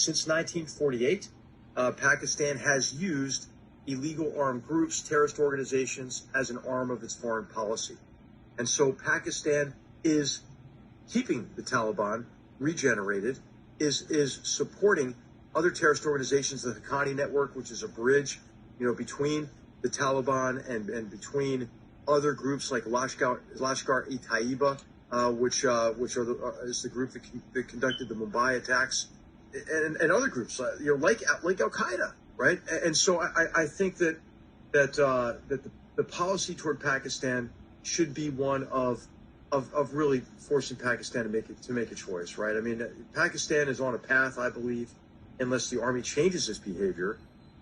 since 1948, Pakistan has used illegal armed groups, terrorist organizations, as an arm of its foreign policy. And so Pakistan is keeping the Taliban regenerated, is supporting other terrorist organizations, the Haqqani Network, which is a bridge, between the Taliban and between other groups like Lashkar-e-Taiba, which is the group that conducted the Mumbai attacks, and other groups like Al Qaeda, right? And so I think that the policy toward Pakistan should be one of really forcing Pakistan to make a choice, right? I mean, Pakistan is on a path, I believe, unless the army changes its behavior,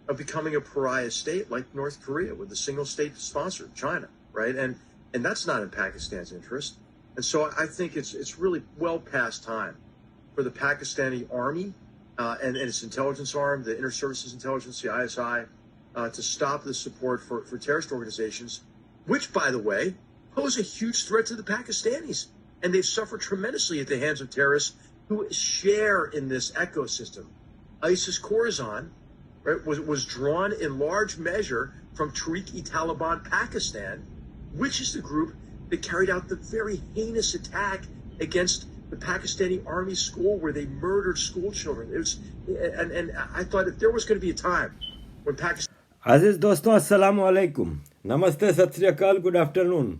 of becoming a pariah state like North Korea with a single state sponsor, China, right? And that's not in Pakistan's interest. And so I think it's really well past time for the Pakistani army and its intelligence arm, the Inter-Services Intelligence, the ISI, to stop the support for terrorist organizations, which, by the way, pose a huge threat to the Pakistanis. And they've suffered tremendously at the hands of terrorists who share in this ecosystem. ISIS-Khorasan, right, was drawn in large measure from Tehrik-e-Taliban Pakistan, which is the group that carried out the very heinous attack against the Pakistani Army school where they murdered school children. And I thought if there was going to be a time when Pakistan... Aziz doston, assalamu alaikum. Namaste, sat sri akal, good afternoon.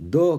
2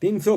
300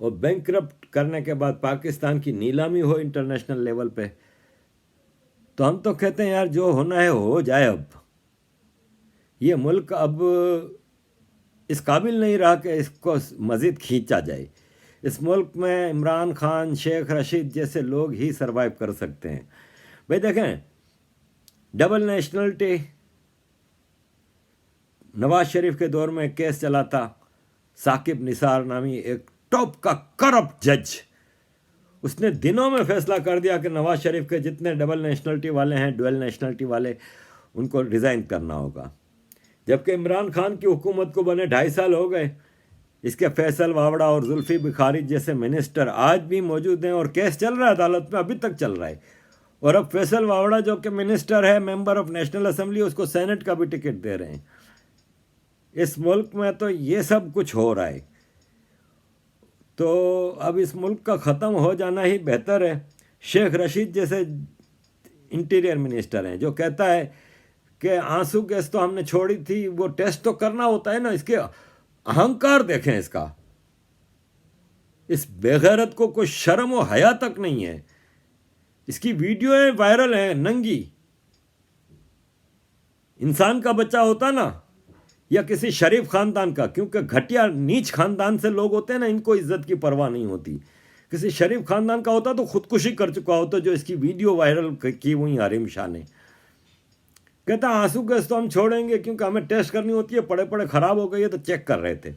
اور bankrupt کرنے کے بعد پاکستان کی نیلامی ہو international level پہ، تو ہم تو کہتے ہیں یار جو ہونا ہے ہو جائے. اب یہ ملک اب اس قابل نہیں رہا کہ اس کو مزید کھینچا جائے. اس ملک میں عمران خان، شیخ رشید جیسے لوگ ہی سروائیو کر سکتے ہیں. بھائی دیکھیں، ڈبل نیشنلٹی نواز شریف کے دور میں کیس چلا تھا. ثاقب نثار نامی ایک ٹاپ کا کرپٹ جج، اس نے دنوں میں فیصلہ کر دیا کہ نواز شریف کے جتنے ڈبل نیشنلٹی والے ہیں، ڈویل نیشنلٹی والے، ان کو ریزائن کرنا ہوگا. جبکہ عمران خان کی حکومت کو بنے 2.5 سال ہو گئے. اس کے فیصل واوڑا اور زلفی بخاری جیسے منسٹر آج بھی موجود ہیں اور کیس چل رہا ہے عدالت میں، ابھی تک چل رہا ہے. اور اب فیصل واوڑا جو کہ منسٹر ہے، ممبر آف نیشنل اسمبلی، اس کو سینٹ کا بھی ٹکٹ دے رہے ہیں. اس ملک میں تو یہ سب کچھ ہو رہا ہے. تو اب اس ملک کا ختم ہو جانا ہی بہتر ہے. شیخ رشید جیسے انٹیریئر منسٹر ہیں جو کہتا ہے کہ آنسو گیس تو ہم نے چھوڑی تھی، وہ ٹیسٹ تو کرنا ہوتا ہے نا. اس کے اہنکار دیکھیں اس کا. اس بے غیرت کو کوئی شرم و حیا تک نہیں ہے. اس کی ویڈیویں وائرل ہیں ننگی. انسان کا بچہ ہوتا نا، یا کسی شریف خاندان کا، کیونکہ گھٹیا نیچ خاندان سے لوگ ہوتے ہیں نا، ان کو عزت کی پرواہ نہیں ہوتی. کسی شریف خاندان کا ہوتا تو خودکشی کر چکا ہوتا، جو اس کی ویڈیو وائرل کی ہوئی حریم شاہ نے. کہتا آنسو گیس تو ہم چھوڑیں گے کیونکہ ہمیں ٹیسٹ کرنی ہوتی ہے، پڑے پڑے خراب ہو گئی ہے تو چیک کر رہے تھے.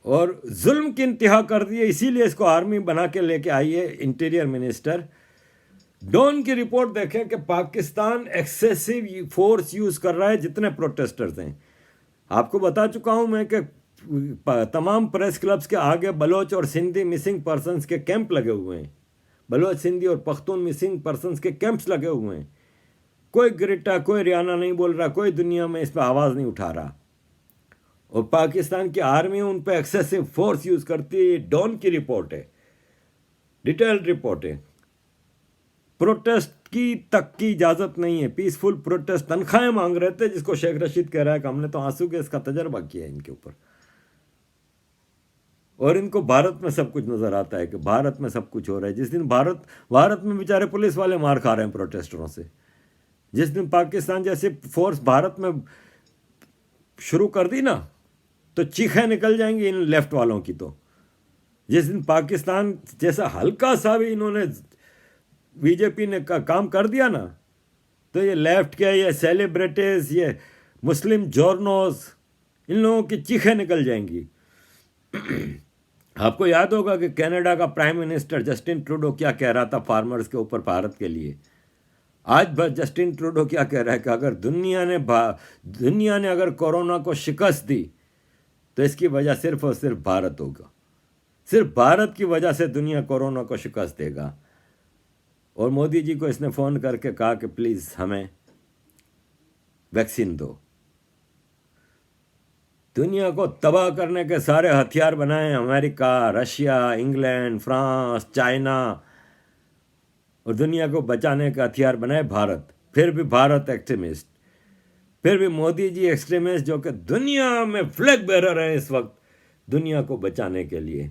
اور ظلم کی انتہا کر دی ہے، اسی لیے اس کو آرمی بنا کے لے کے آئی ہے انٹیریئر منسٹر. ڈون کی رپورٹ دیکھیں کہ پاکستان ایکسیسو فورس یوز کر رہا ہے جتنے پروٹیسٹرز ہیں. آپ کو بتا چکا ہوں میں کہ تمام پریس کلبز کے آگے بلوچ اور سندھی مسنگ پرسنز کے کیمپ لگے ہوئے ہیں. بلوچ، سندھی اور پختون مسنگ پرسنز کے کیمپس لگے ہوئے ہیں. کوئی گریٹا، کوئی ریانہ نہیں بول رہا، کوئی دنیا میں اس پہ آواز نہیں اٹھا رہا. اور پاکستان کی آرمی ان پہ ایکسیسو فورس یوز کرتی ہے. ڈون کی رپورٹ ہے، ڈیٹیلڈ رپورٹ ہے. پروٹیسٹ کی تک کی اجازت نہیں ہے. پیسفل پروٹیسٹ تنخواہیں مانگ رہے تھے، جس کو شیخ رشید کہہ رہا ہے کہ ہم نے تو آنسو گیس کا تجربہ کیا ہے ان کے اوپر. اور ان کو بھارت میں سب کچھ نظر آتا ہے کہ بھارت میں سب کچھ ہو رہا ہے. جس دن بھارت میں بیچارے پولیس والے مار کھا رہے ہیں پروٹیسٹروں سے. جس دن پاکستان جیسی فورس بھارت میں شروع کر دی نا، تو چیخیں نکل جائیں گی ان لیفٹ والوں کی. تو جس دن پاکستان جیسا ہلکا سا بھی انہوں نے بی جے پی نے کام کر دیا نا، تو یہ لیفٹ کے، یہ سیلیبریٹیز، یہ مسلم جورنوز، ان لوگوں کی چیخیں نکل جائیں گی. آپ کو یاد ہوگا کہ کینیڈا کا پرائم منسٹر جسٹن ٹروڈو کیا کہہ رہا تھا فارمرز کے اوپر بھارت کے لیے. آج جسٹن ٹروڈو کیا کہہ رہا ہے کہ اگر دنیا نے اگر کورونا کو شکست دی تو اس کی وجہ صرف اور صرف بھارت ہوگا. صرف بھارت کی وجہ سے دنیا کورونا کو شکست دے گا. اور مودی جی کو اس نے فون کر کے کہا کہ پلیز ہمیں ویکسین دو. دنیا کو تباہ کرنے کے سارے ہتھیار بنائے امریکہ، رشیا، انگلینڈ، فرانس، چائنا، اور دنیا کو بچانے کا ہتھیار بنائے بھارت. پھر بھی بھارت ایکسٹریمسٹ، پھر بھی مودی جی ایکسٹریمسٹ، جو کہ دنیا میں فلیگ بیرر ہیں اس وقت دنیا کو بچانے کے لیے.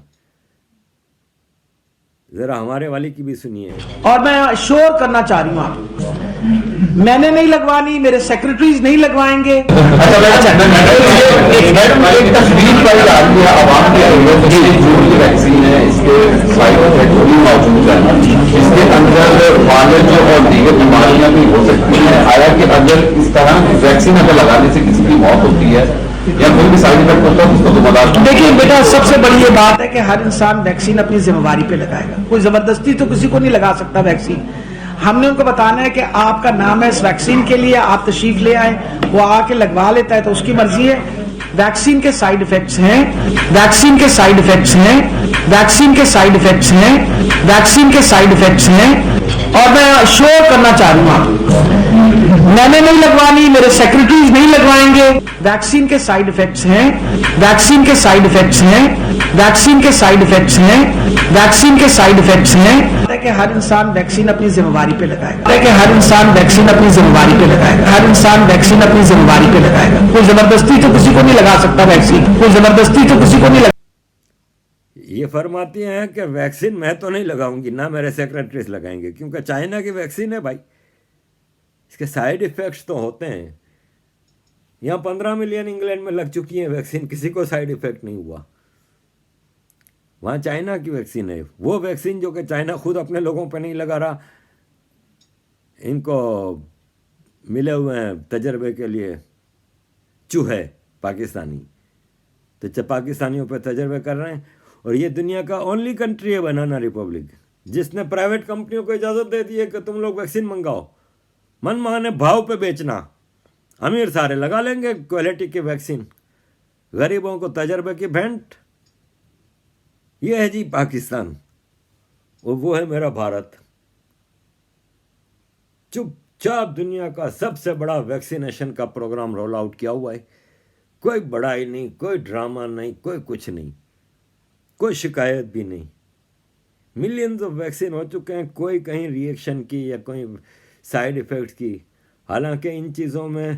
ذرا ہمارے والی کی بھی سنیے. اور میں شور کرنا چاہ رہی ہوں آپ کو، میں نے نہیں لگوانی، میرے سیکرٹریز نہیں لگوائیں گے. اس کے اندر فالج اور دیگر بیماریاں بھی ہو سکتی ہیں. حالانکہ اگر اس طرح ویکسین اگر لگانے سے کسی کی موت ہوتی ہے یا کوئی بھی سائڈ افیکٹ ہوتا ہے، اس کو ذمہ دار. دیکھیے بیٹا، سب سے بڑی یہ بات ہے کہ ہر انسان ویکسین اپنی ذمہ داری پہ لگائے گا. کوئی زبردستی تو کسی کو نہیں لگا سکتا ویکسین. ہم نے ان کو بتانا ہے کہ آپ کا نام ہے اس ویکسین کے لیے، آپ تشریف لے آئیں، وہ آ کے لگوا لیتا ہے تو اس کی مرضی ہے. ویکسین کے سائیڈ افیکٹس ہیں، ویکسین کے سائیڈ افیکٹس ہیں، ویکسین کے سائیڈ افیکٹس ہیں، ویکسین کے سائیڈ افیکٹس ہیں. اور میں شور کرنا چاہ رہی ہوں آپ کو، میں نے نہیں لگوانی، میرے سیکرٹریز نہیں لگوائیں گے. ویکسین کے سائیڈ افیکٹس ہیں، ویکسین کے سائیڈ افیکٹس ہیں، ویکسین کے سائیڈ افیکٹس ہیں، ویکسین کے سائیڈ افیکٹس ہیں. کہ ہر انسان ویکسین اپنی ذمہ داری پہ لگائے گا، کہ ہر انسان ویکسین اپنی ذمہ داری پہ لگائے گا، ہر انسان ویکسین اپنی ذمہ داری پہ لگائے گا. کوئی زبردستی تو کسی کو نہیں لگا سکتا ویکسین، کوئی زبردستی تو کسی کو نہیں لگا. یہ فرماتی ہیں کہ ویکسین میں تو نہیں لگاؤں گی، نہ میرے سیکرٹریز لگائیں گے، کیونکہ چائنا کی ویکسین ہے بھائی، اس کے سائیڈ ایفیکٹس تو ہوتے ہیں. یہاں 15 ملین انگلینڈ میں لگ چکی ہیں ویکسین، کسی کو سائیڈ ایفیکٹ نہیں ہوا. وہاں چائنا کی ویکسین ہے، وہ ویکسین جو کہ چائنا خود اپنے لوگوں پہ نہیں لگا رہا، ان کو ملے ہوئے ہیں تجربے کے لیے چوہے پاکستانی، تو پاکستانیوں پہ تجربے کر رہے ہیں. اور یہ دنیا کا اونلی کنٹری ہے بنانا ریپبلک جس نے پرائیویٹ کمپنیوں کو اجازت دے دی ہے کہ تم لوگ ویکسین منگاؤ، من مانے بھاؤ پہ بیچنا، امیر سارے لگا لیں گے کوالٹی کی ویکسین، غریبوں کو تجربے کی بھینٹ. یہ ہے جی پاکستان، اور وہ ہے میرا بھارت. چپ چاپ دنیا کا سب سے بڑا ویکسینیشن کا پروگرام رول آؤٹ کیا ہوا ہے، کوئی بڑائی نہیں، کوئی ڈرامہ نہیں، کوئی کچھ نہیں، کوئی شکایت بھی نہیں. ملینز آف ویکسین ہو چکے ہیں، کوئی کہیں ری ایکشن کی یا کوئی سائیڈ ایفیکٹس کی. حالانکہ ان چیزوں میں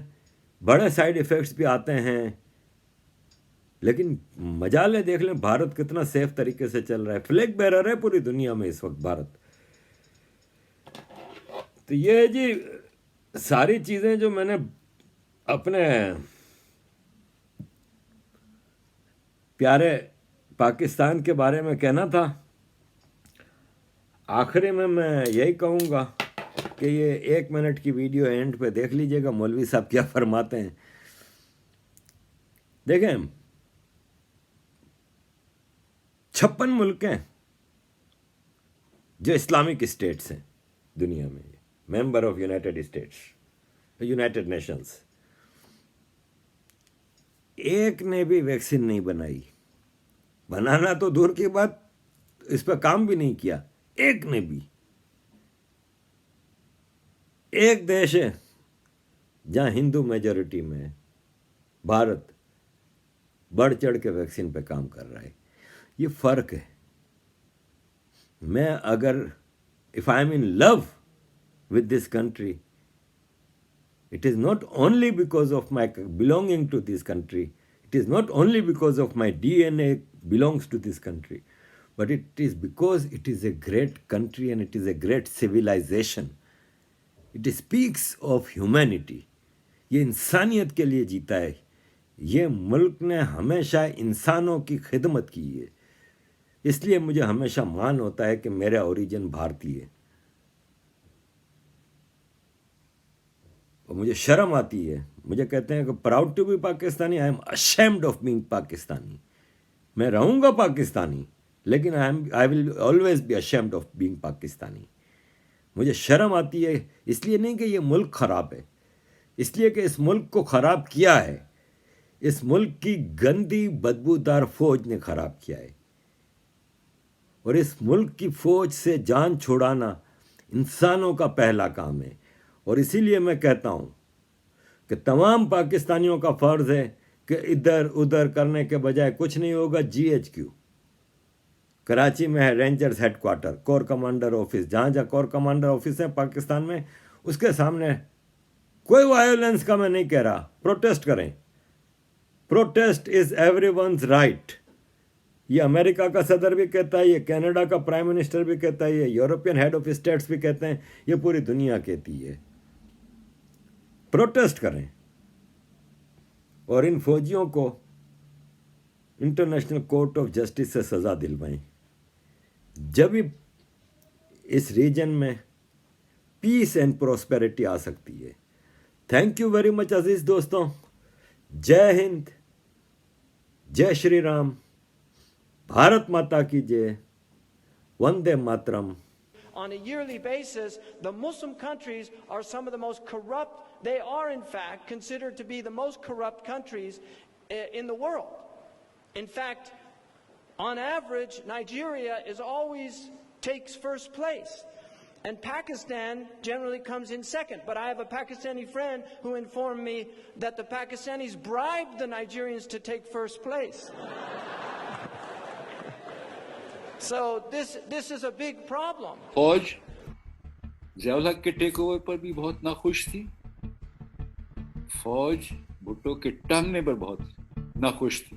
بڑے سائیڈ ایفیکٹس بھی آتے ہیں، لیکن مجالے دیکھ لیں بھارت کتنا سیف طریقے سے چل رہا ہے. فلیگ بیرر ہے پوری دنیا میں اس وقت بھارت. تو یہ جی ساری چیزیں جو میں نے اپنے پیارے پاکستان کے بارے میں کہنا تھا، آخری میں یہی کہوں گا کہ یہ 1 منٹ کی ویڈیو اینڈ پہ دیکھ لیجئے گا مولوی صاحب کیا فرماتے ہیں. دیکھیں 56 ملک ہیں جو اسلامک اسٹیٹس ہیں دنیا میں، member of United States, United nations. ایک نے بھی ویکسین نہیں بنائی، بنانا تو دور کی بات، اس پہ کام بھی نہیں کیا، ایک نے بھی. ایک دیش ہے جہاں ہندو میجورٹی میں بھارت بڑھ چڑھ کے ویکسین پہ کام کر رہا ہے. یہ فرق ہے. میں اگر if I am in love with this country, it is not only because of my belonging to this country, it is not only because of my DNA belongs to this country, but it is because it is a great country and it is a great civilization. It speaks of humanity. یہ انسانیت کے لیے جیتا ہے. یہ ملک نے ہمیشہ انسانوں کی خدمت کی ہے، اس لیے مجھے ہمیشہ مان ہوتا ہے کہ میرا اوریجن بھارتی ہے. اور مجھے شرم آتی ہے، مجھے کہتے ہیں کہ proud to be Pakistani, I am ashamed of being Pakistani. میں رہوں گا پاکستانی، لیکن I will always be ashamed of being Pakistani. مجھے شرم آتی ہے، اس لیے نہیں کہ یہ ملک خراب ہے، اس لیے کہ اس ملک کو خراب کیا ہے، اس ملک کی گندی بدبودار فوج نے خراب کیا ہے. اور اس ملک کی فوج سے جان چھڑانا انسانوں کا پہلا کام ہے. اور اسی لیے میں کہتا ہوں کہ تمام پاکستانیوں کا فرض ہے کہ ادھر ادھر کرنے کے بجائے کچھ نہیں ہوگا. GHQ کراچی میں ہے، Rangers head quarter, corps commander office, جہاں کور کمانڈر آفس ہے پاکستان میں، اس کے سامنے کوئی وائلنس کا میں نہیں کہہ رہا، پروٹیسٹ کریں. Protest is everyone's right. یہ امریکہ کا صدر بھی کہتا ہے، یہ کینیڈا کا پرائم منسٹر بھی کہتا ہے، یہ یورپین ہیڈ آف اسٹیٹس بھی کہتے ہیں، یہ پوری دنیا کہتی ہے. پروٹیسٹ کریں اور ان فوجیوں کو انٹرنیشنل کورٹ آف جسٹس سے سزا دلوائیں. جب ہی اس ریجن میں پیس اینڈ پراسپیرٹی آ سکتی ہے. تھینک یو ویری مچ عزیز دوستوں. جے ہند، جے شری رام، بھارت ماتا کی جے، Vande Mataram. On a yearly basis, the Muslim countries are some of the most corrupt. They are, in fact, considered to be the most corrupt countries in the world. In fact, on average, Nigeria takes first place. And Pakistan generally comes in second. But I have a Pakistani friend who informed me that the Pakistanis bribed the Nigerians to take first place. So this is a big problem. فوج ضیاء الحق کے take over پر بھی بہت ناخوش تھی، فوج بھٹو کے ٹانگنے پر بہت ناخوش تھی.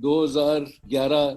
2011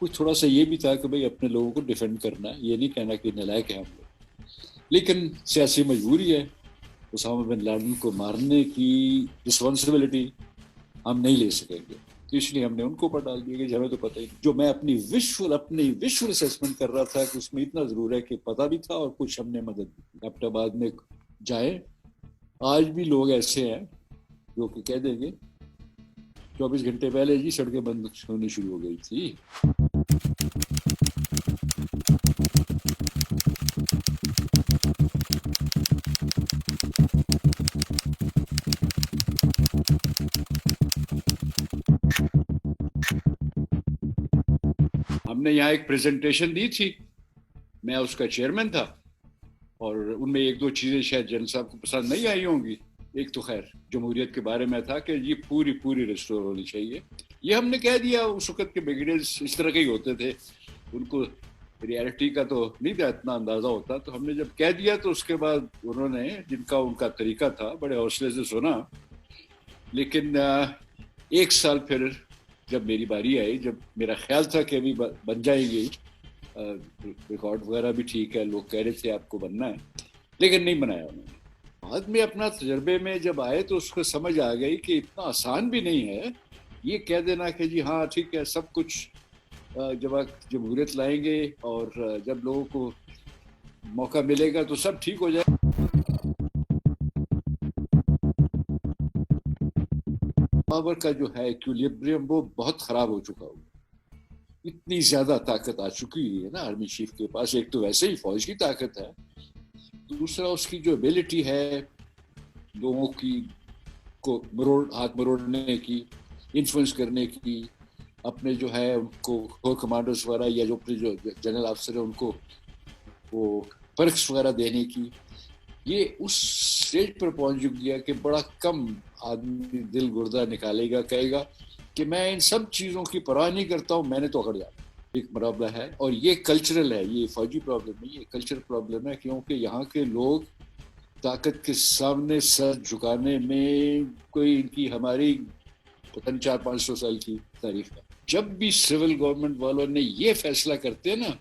کچھ تھوڑا سا یہ بھی تھا کہ بھائی اپنے لوگوں کو ڈیفینڈ کرنا ہے, یہ نہیں کہنا کہ نالائق ہے ہم لوگ, لیکن سیاسی مجبوری ہے. اسامہ بن لادن کو مارنے کی رسپانسبلٹی ہم نہیں لے سکیں گے, تو اس لیے ہم نے ان کو اوپر ڈال دیا کہ ہمیں تو پتہ ہی نہیں. جو میں اپنی ویژول اسیسمنٹ کر رہا تھا کہ اس میں اتنا ضرور ہے کہ پتہ بھی تھا اور کچھ ہم نے مدد بھی کی. ایبٹ آباد میں جائیں, آج بھی لوگ ایسے ہیں جو کہ کہہ دیں گے 24 گھنٹے پہلے جی سڑکیں بند ہونی شروع ہو گئی تھی. ہم نے یہاں ایک پریزنٹیشن دی تھی, میں اس کا چیئرمین تھا, اور ان میں ایک دو چیزیں شاید جنرل صاحب کو پسند نہیں آئی ہوں گی. ایک تو خیر جمہوریت کے بارے میں تھا کہ یہ پوری ریسٹور ہونی چاہیے. یہ ہم نے کہہ دیا, اس وقت کے بگڑیز اس طرح کے ہی ہوتے تھے, ان کو ریالٹی کا تو نہیں تھا اتنا اندازہ ہوتا. تو ہم نے جب کہہ دیا تو اس کے بعد انہوں نے, ان کا طریقہ تھا, بڑے حوصلے سے سنا. لیکن ایک سال پھر جب میری باری آئی, جب میرا خیال تھا کہ ابھی بن جائیں گے, ریکارڈ وغیرہ بھی ٹھیک ہے, لوگ کہہ رہے تھے آپ کو بننا ہے, لیکن نہیں بنایا انہوں نے. بعد میں اپنا تجربے میں جب آئے تو اس کو سمجھ آ گئی کہ اتنا آسان بھی نہیں ہے یہ کہہ دینا کہ جی ہاں ٹھیک ہے سب کچھ, جب آپ جمہوریت لائیں گے اور جب لوگوں کو موقع ملے گا تو سب ٹھیک ہو جائے. پاور کا جو ہے ایکویلیبریم وہ بہت خراب ہو چکا ہوگا. اتنی زیادہ طاقت آ چکی ہے نا آرمی چیف کے پاس. ایک تو ویسے ہی فوج کی طاقت ہے, دوسرا اس کی جو ایبلٹی ہے لوگوں کی کو ہاتھ مروڑنے کی, انفلوئنس کرنے کی, اپنے جو ہے ان کو کور کمانڈرز وغیرہ یا جو اپنے جو جنرل آفیسر ہیں ان کو وہ پرکس وغیرہ دینے کی, یہ اس اسٹیج پر پہنچ گیا کہ بڑا کم آدمی دل گردہ نکالے گا, کہے گا کہ میں ان سب چیزوں کی پرواہ نہیں کرتا ہوں, میں نے تو اکڑ جانا. ایک مرحلہ ہے, اور یہ کلچرل ہے, یہ فوجی پرابلم نہیں, یہ کلچرل پرابلم ہے, کیونکہ یہاں کے لوگ طاقت کے سامنے سر جھکانے میں کوئی ان کی ہماری پتہ نہیں 400-500 سال کی تاریخ ہے. جب بھی سول گورنمنٹ والوں نے یہ فیصلہ کرتے ہیں نا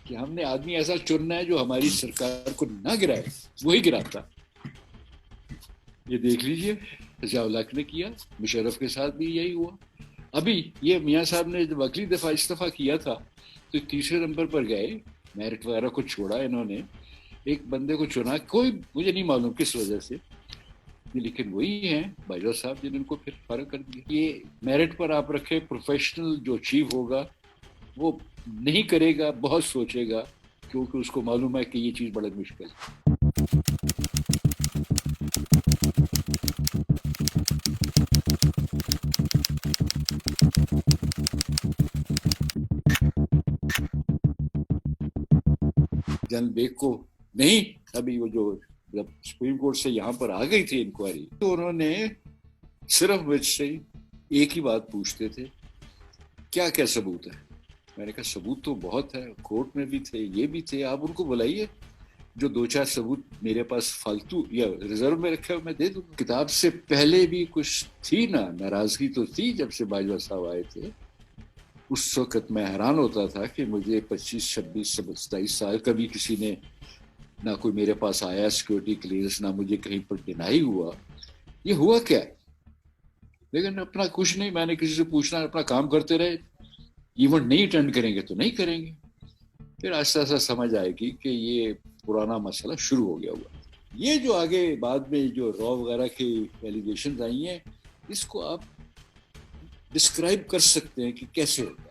کہ ہم نے آدمی ایسا چننا ہے جو ہماری سرکار کو نہ گرائے, وہی گراتا. یہ دیکھ لیجئے ضیاء الحق نے کیا, مشرف کے ساتھ بھی یہی ہوا. ابھی یہ میاں صاحب نے جب اگلی دفعہ استعفیٰ کیا تھا تو تیسرے نمبر پر گئے, میرٹ وغیرہ کو چھوڑا انہوں نے, ایک بندے کو چنا, کوئی مجھے نہیں معلوم کس وجہ سے, لیکن وہی ہیں باجوہ صاحب جنہوں کو پھر فارغ کر دیا. یہ میرٹ پر آپ رکھے, پروفیشنل جو چیف ہوگا وہ نہیں کرے گا, بہت سوچے گا, کیونکہ اس کو معلوم ہے کہ یہ چیز بڑا مشکل ہے. جنرل بیگ کو نہیں, ابھی وہ جو جب سپریم کورٹ سے یہاں پر آ گئی تھی انکوائری, تو انہوں نے صرف مجھ سے ایک ہی بات پوچھتے تھے, کیا کیا ثبوت ہے. میں نے کہا ثبوت تو بہت ہے, کورٹ میں بھی تھے, یہ بھی تھے, آپ ان کو بلائیے, جو 2-4 ثبوت میرے پاس فالتو یا ریزرو میں رکھے ہوئے میں دے دوں. کتاب سے پہلے بھی کچھ تھی نا, ناراضگی تو تھی جب سے باجوہ صاحب آئے تھے. اس وقت میں حیران ہوتا تھا کہ مجھے 25, 26, 27 سال کبھی کسی نے نہ کوئی میرے پاس آیا سیکورٹی کلیئرنس, نہ مجھے کہیں پر ڈینائی ہوا. یہ ہوا کیا؟ لیکن اپنا کچھ نہیں, میں نے کسی سے پوچھنا, اپنا کام کرتے رہے. ایونٹ نہیں اٹینڈ کریں گے تو نہیں کریں گے. پھر آہستہ آہستہ سمجھ آئے گی کہ یہ پرانا مسئلہ شروع ہو گیا ہوا. یہ جو آگے بعد میں جو را وغیرہ کی ایلیگیشنز آئی ہیں, اس کو آپ ڈسکرائب کر سکتے ہیں کہ کیسے ہوتا ہے.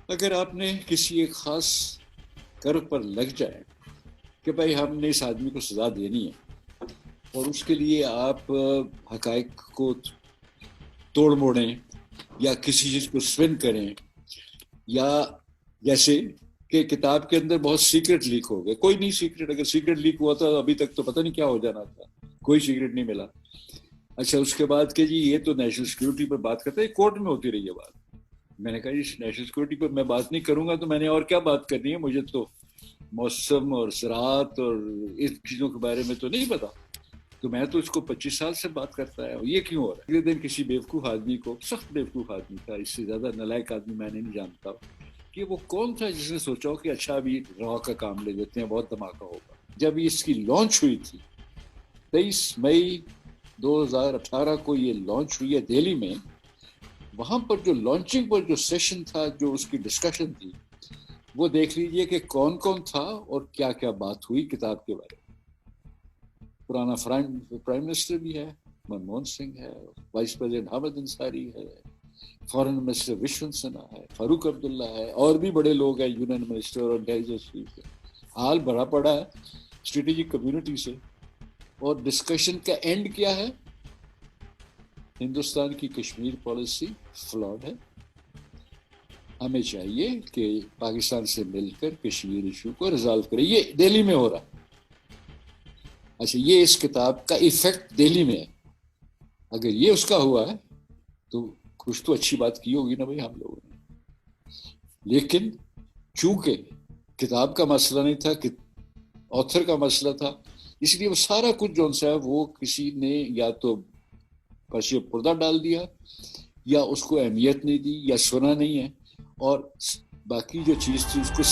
اگر آپ نے کسی ایک خاص کرو پر لگ جائے کہ بھائی ہم نے اس آدمی کو سزا دینی ہے, اور اس کے لیے آپ حقائق کو توڑ موڑیں یا کسی چیز کو سپن کریں, یا جیسے کہ کتاب کے اندر بہت سیکرٹ لیک ہو گئے. کوئی نہیں سیکرٹ, اگر سیکرٹ لیک ہوا تھا ابھی تک تو پتہ نہیں کیا ہو جانا تھا, کوئی سیکرٹ نہیں ملا. اچھا اس کے بعد کہ جی یہ تو نیشنل سیکورٹی پر بات کرتے ہیں, کورٹ میں ہوتی رہی ہے بات. میں نے کہا جی نیشنل سیکورٹی پر میں بات نہیں کروں گا تو میں نے اور کیا بات کرنی ہے, مجھے تو موسم اور زراعت اور اس چیزوں کے بارے میں تو نہیں پتا. تو میں تو اس کو 25 سال سے بات کرتا ہے, یہ کیوں ہو رہا ہے؟ اگلے دن کسی بیوقوف آدمی کو, سخت بیوقوف آدمی تھا, اس سے زیادہ نالائق آدمی میں نہیں جانتا کہ وہ کون تھا جس نے سوچا ہو کہ اچھا ابھی را کا کام لے لیتے ہیں, بہت دھماکہ ہوگا. جب اس کی لانچ ہوئی تھی 23 مئی 2018 کو یہ لانچ ہوئی ہے دہلی میں, وہاں پر جو لانچنگ پر جو سیشن تھا, جو اس کی ڈسکشن تھی, وہ دیکھ لیجئے کہ کون کون تھا اور کیا کیا بات ہوئی کتاب کے بارے میں. پرانا پرائم منسٹر بھی ہے, منموہن سنگھ ہے, وائس پریزیڈنٹ حامد انصاری ہے, فارن منسٹر وشونت سنہا ہے, فاروق عبداللہ ہے, اور بھی بڑے لوگ ہیں, یونین منسٹر اور انٹیلیجنس چیف ہے. حال بڑا پڑا ہے اسٹریٹجک کمیونٹی سے. اور ڈسکشن کا اینڈ کیا ہے؟ ہندوستان کی کشمیر پالیسی فلاڈ ہے, ہمیں چاہیے کہ پاکستان سے مل کر کشمیر ایشو کو ریزالو کرے. یہ دہلی میں ہو رہا ہے. اچھا, یہ اس کتاب کا ایفیکٹ دہلی میں ہے. اگر یہ اس کا ہوا ہے تو کچھ تو اچھی بات کی ہوگی نا بھائی ہم لوگوں نے. لیکن چونکہ کتاب کا مسئلہ نہیں تھا, کہ آتھر کا مسئلہ تھا, اس لیے وہ سارا کچھ جو ہے وہ کسی نے یا تو پرچے پردہ ڈال دیا, یا اس کو اہمیت نہیں دی, یا سنا نہیں ہے, اور باقی جو چیز تھی اس کو